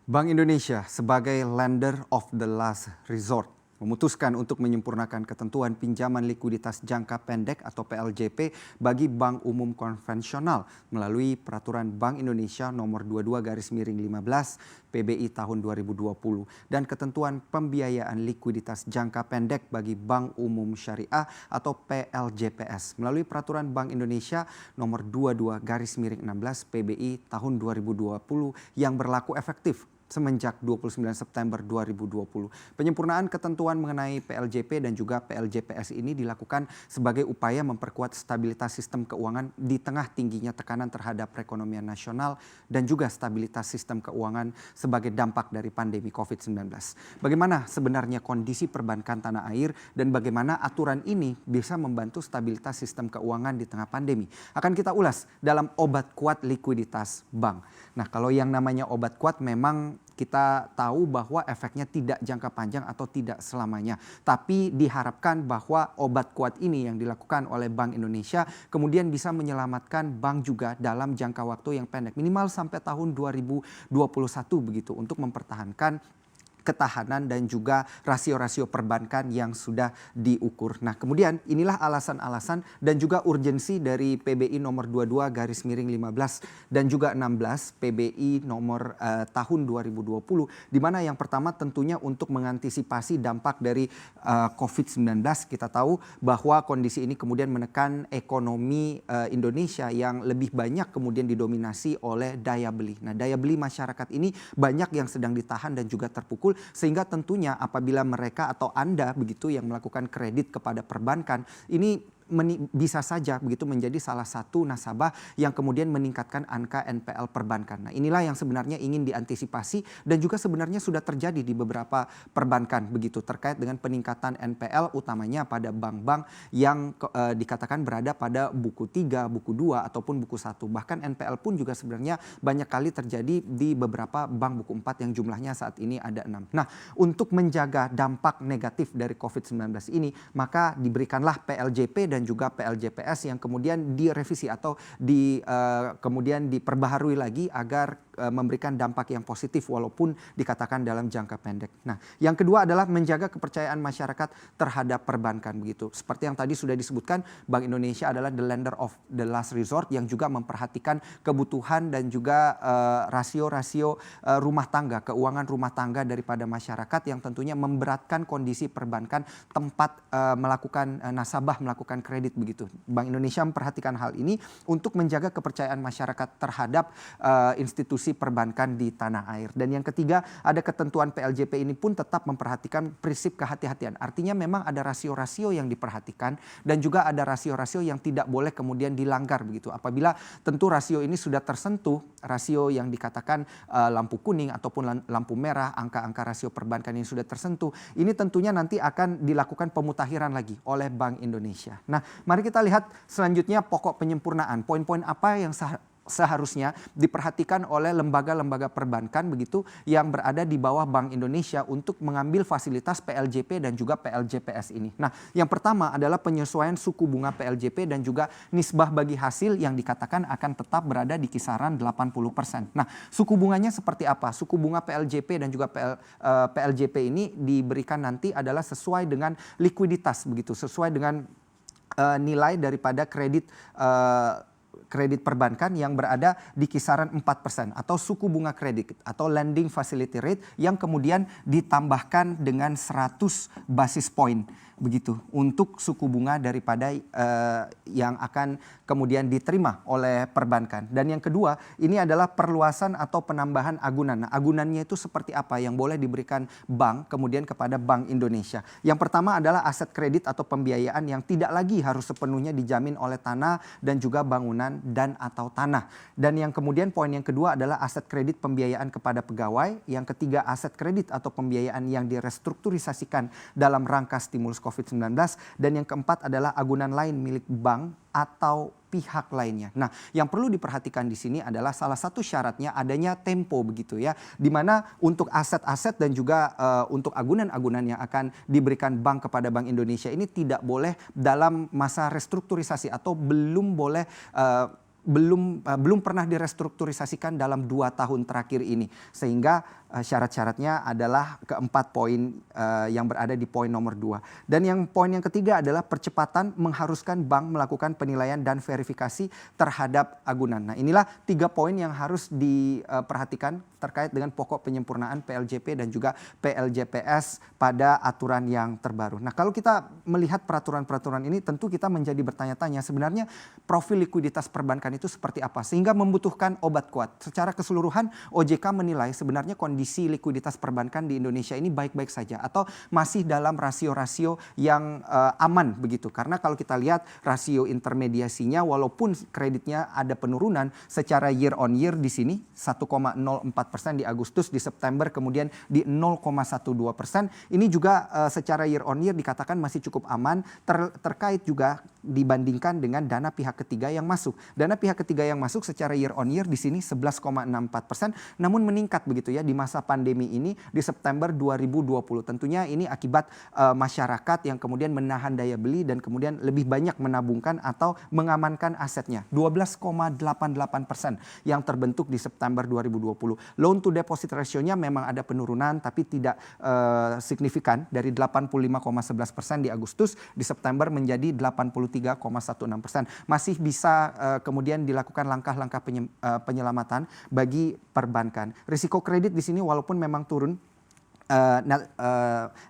Bank Indonesia sebagai lender of the last resort memutuskan untuk menyempurnakan ketentuan pinjaman likuiditas jangka pendek atau PLJP bagi bank umum konvensional melalui Peraturan Bank Indonesia Nomor 22/15 PBI tahun 2020 dan ketentuan pembiayaan likuiditas jangka pendek bagi bank umum syariah atau PLJPS melalui Peraturan Bank Indonesia Nomor 22/16 PBI tahun 2020 yang berlaku efektif semenjak 29 September 2020. Penyempurnaan ketentuan mengenai PLJP dan juga PLJPS ini dilakukan sebagai upaya memperkuat stabilitas sistem keuangan di tengah tingginya tekanan terhadap perekonomian nasional dan juga stabilitas sistem keuangan sebagai dampak dari pandemi COVID-19. Bagaimana sebenarnya kondisi perbankan tanah air dan bagaimana aturan ini bisa membantu stabilitas sistem keuangan di tengah pandemi? Akan kita ulas dalam obat kuat likuiditas bank. Nah, kalau yang namanya obat kuat memang kita tahu bahwa efeknya tidak jangka panjang atau tidak selamanya. Tapi diharapkan bahwa obat kuat ini yang dilakukan oleh Bank Indonesia kemudian bisa menyelamatkan bank juga dalam jangka waktu yang pendek. Minimal sampai tahun 2021 begitu untuk mempertahankan ketahanan dan juga rasio-rasio perbankan yang sudah diukur. Nah, kemudian inilah alasan-alasan dan juga urgensi dari PBI nomor 22/15 dan juga 16 PBI nomor tahun 2020 di mana yang pertama tentunya untuk mengantisipasi dampak dari COVID-19. Kita tahu bahwa kondisi ini kemudian menekan ekonomi Indonesia yang lebih banyak kemudian didominasi oleh daya beli. Nah, daya beli masyarakat ini banyak yang sedang ditahan dan juga terpukul. Sehingga tentunya apabila mereka atau Anda begitu yang melakukan kredit kepada perbankan ini bisa saja begitu menjadi salah satu nasabah yang kemudian meningkatkan angka NPL perbankan. Nah, inilah yang sebenarnya ingin diantisipasi dan juga sebenarnya sudah terjadi di beberapa perbankan begitu terkait dengan peningkatan NPL utamanya pada bank-bank yang dikatakan berada pada buku 3, buku 2 ataupun buku 1. Bahkan NPL pun juga sebenarnya banyak kali terjadi di beberapa bank buku 4 yang jumlahnya saat ini ada 6. Nah, untuk menjaga dampak negatif dari COVID-19 ini, maka diberikanlah PLJP dan juga PLJPS yang kemudian direvisi atau kemudian diperbaharui lagi agar memberikan dampak yang positif walaupun dikatakan dalam jangka pendek. Nah, yang kedua adalah menjaga kepercayaan masyarakat terhadap perbankan begitu. Seperti yang tadi sudah disebutkan, Bank Indonesia adalah the lender of the last resort yang juga memperhatikan kebutuhan dan juga rasio-rasio rumah tangga, keuangan rumah tangga daripada masyarakat yang tentunya memberatkan kondisi perbankan tempat melakukan nasabah melakukan kredit begitu. Bank Indonesia memperhatikan hal ini untuk menjaga kepercayaan masyarakat terhadap institusi perbankan di tanah air. Dan yang ketiga, ada ketentuan PLJP ini pun tetap memperhatikan prinsip kehati-hatian. Artinya memang ada rasio-rasio yang diperhatikan dan juga ada rasio-rasio yang tidak boleh kemudian dilanggar begitu. Apabila tentu rasio ini sudah tersentuh, rasio yang dikatakan lampu kuning ataupun lampu merah, angka-angka rasio perbankan yang sudah tersentuh, ini tentunya nanti akan dilakukan pemutakhiran lagi oleh Bank Indonesia. Nah, mari kita lihat selanjutnya pokok penyempurnaan. Poin-poin apa yang seharusnya diperhatikan oleh lembaga-lembaga perbankan begitu yang berada di bawah Bank Indonesia untuk mengambil fasilitas PLJP dan juga PLJPS ini. Nah, yang pertama adalah penyesuaian suku bunga PLJP dan juga nisbah bagi hasil yang dikatakan akan tetap berada di kisaran 80%. Nah, suku bunganya seperti apa? Suku bunga PLJP dan juga PLJP ini diberikan nanti adalah sesuai dengan likuiditas begitu, sesuai dengan nilai daripada kredit perbankan yang berada di kisaran 4% atau suku bunga kredit atau lending facility rate yang kemudian ditambahkan dengan 100 basis point begitu untuk suku bunga daripada yang akan kemudian diterima oleh perbankan. Dan yang kedua, ini adalah perluasan atau penambahan agunan. Nah, agunannya itu seperti apa yang boleh diberikan bank kemudian kepada Bank Indonesia. Yang pertama adalah aset kredit atau pembiayaan yang tidak lagi harus sepenuhnya dijamin oleh tanah dan juga bangunan dan atau tanah. Dan yang kemudian poin yang kedua adalah aset kredit pembiayaan kepada pegawai. Yang ketiga, aset kredit atau pembiayaan yang direstrukturisasikan dalam rangka stimulus COVID-19. Dan yang keempat adalah agunan lain milik bank atau pihak lainnya. Nah, yang perlu diperhatikan di sini adalah salah satu syaratnya adanya tempo begitu ya, di mana untuk aset-aset dan juga untuk agunan-agunan yang akan diberikan bank kepada Bank Indonesia ini tidak boleh dalam masa restrukturisasi atau belum boleh belum pernah direstrukturisasikan dalam 2 tahun terakhir ini. Sehingga syarat-syaratnya adalah keempat poin yang berada di poin nomor 2. Dan yang poin yang ketiga adalah percepatan mengharuskan bank melakukan penilaian dan verifikasi terhadap agunan. Nah, inilah 3 poin yang harus diperhatikan terkait dengan pokok penyempurnaan PLJP dan juga PLJPS pada aturan yang terbaru. Nah, kalau kita melihat peraturan-peraturan ini tentu kita menjadi bertanya-tanya sebenarnya profil likuiditas perbankan itu seperti apa sehingga membutuhkan obat kuat. Secara keseluruhan OJK menilai sebenarnya kondisi likuiditas perbankan di Indonesia ini baik-baik saja atau masih dalam rasio-rasio yang aman begitu. Karena kalau kita lihat rasio intermediasinya walaupun kreditnya ada penurunan secara year on year di sini 1,04% di Agustus, di September kemudian di 0,12%. Ini juga secara year on year dikatakan masih cukup aman terkait juga dibandingkan dengan dana pihak ketiga yang masuk. Dana pihak ketiga yang masuk secara year on year di sini 11,64%, namun meningkat begitu ya di masa pandemi ini di September 2020. Tentunya ini akibat masyarakat yang kemudian menahan daya beli dan kemudian lebih banyak menabungkan atau mengamankan asetnya. 12,88% yang terbentuk di September 2020. Loan to deposit ratio-nya memang ada penurunan tapi tidak signifikan dari 85,11% di Agustus, di September menjadi 83,16%. Masih bisa kemudian dilakukan langkah-langkah penyelamatan bagi perbankan. Risiko kredit di sini walaupun memang turun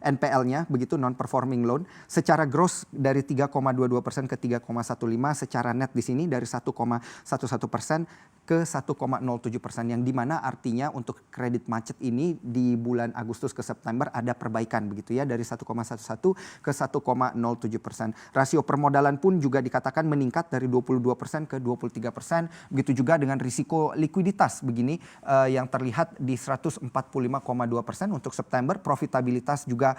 NPL-nya begitu non performing loan secara gross dari 3,22% ke 3,15, secara net di sini dari 1,11% ke 1,07%, yang dimana artinya untuk kredit macet ini di bulan Agustus ke September ada perbaikan begitu ya dari 1,11 ke 1,07%. Rasio permodalan pun juga dikatakan meningkat dari 22% ke 23%. Begitu juga dengan risiko likuiditas begini yang terlihat di 145,2% untuk September. Profitabilitas juga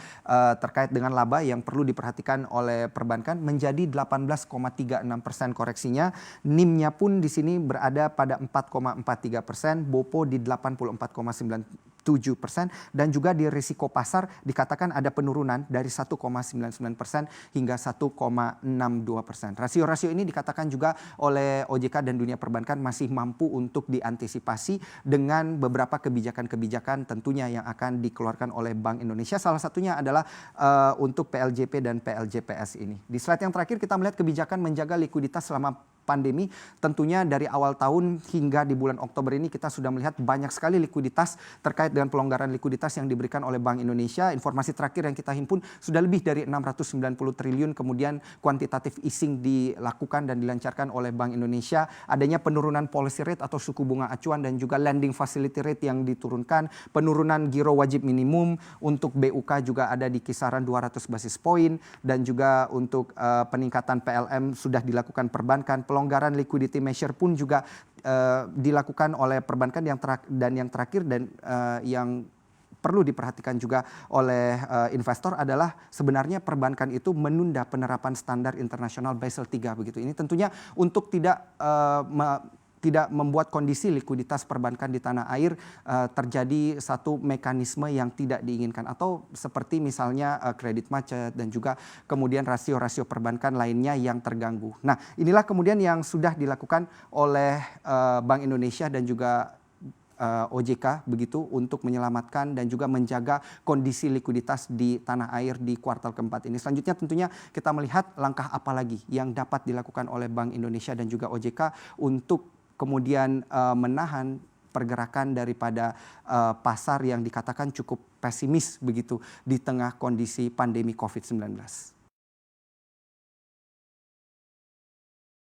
terkait dengan laba yang perlu diperhatikan oleh perbankan menjadi 18,36% koreksinya. NIM-nya pun di sini berada pada 4,43%, BOPO di 84,97%, dan juga di risiko pasar dikatakan ada penurunan dari 1,99% hingga 1,62%. Rasio-rasio ini dikatakan juga oleh OJK dan dunia perbankan masih mampu untuk diantisipasi dengan beberapa kebijakan-kebijakan tentunya yang akan dikeluarkan oleh Bank Indonesia. Salah satunya adalah untuk PLJP dan PLJPS ini. Di slide yang terakhir kita melihat kebijakan menjaga likuiditas selama pandemi. Tentunya dari awal tahun hingga di bulan Oktober ini kita sudah melihat banyak sekali likuiditas terkait dengan pelonggaran likuiditas yang diberikan oleh Bank Indonesia. Informasi terakhir yang kita himpun sudah lebih dari 690 triliun kemudian kuantitatif easing dilakukan dan dilancarkan oleh Bank Indonesia. Adanya penurunan policy rate atau suku bunga acuan dan juga lending facility rate yang diturunkan. Penurunan giro wajib minimum untuk BUK juga ada di kisaran 200 basis poin, dan juga untuk peningkatan PLM sudah dilakukan perbankan. Pelonggaran liquidity measure pun juga dilakukan oleh perbankan yang terakhir dan yang perlu diperhatikan juga oleh investor adalah sebenarnya perbankan itu menunda penerapan standar internasional Basel III begitu. Ini tentunya untuk tidak membuat kondisi likuiditas perbankan di tanah air terjadi satu mekanisme yang tidak diinginkan, atau seperti misalnya kredit macet dan juga kemudian rasio-rasio perbankan lainnya yang terganggu. Nah, inilah kemudian yang sudah dilakukan oleh Bank Indonesia dan juga OJK begitu untuk menyelamatkan dan juga menjaga kondisi likuiditas di tanah air di kuartal keempat ini. Selanjutnya tentunya kita melihat langkah apa lagi yang dapat dilakukan oleh Bank Indonesia dan juga OJK untuk kemudian menahan pergerakan daripada pasar yang dikatakan cukup pesimis begitu di tengah kondisi pandemi COVID-19.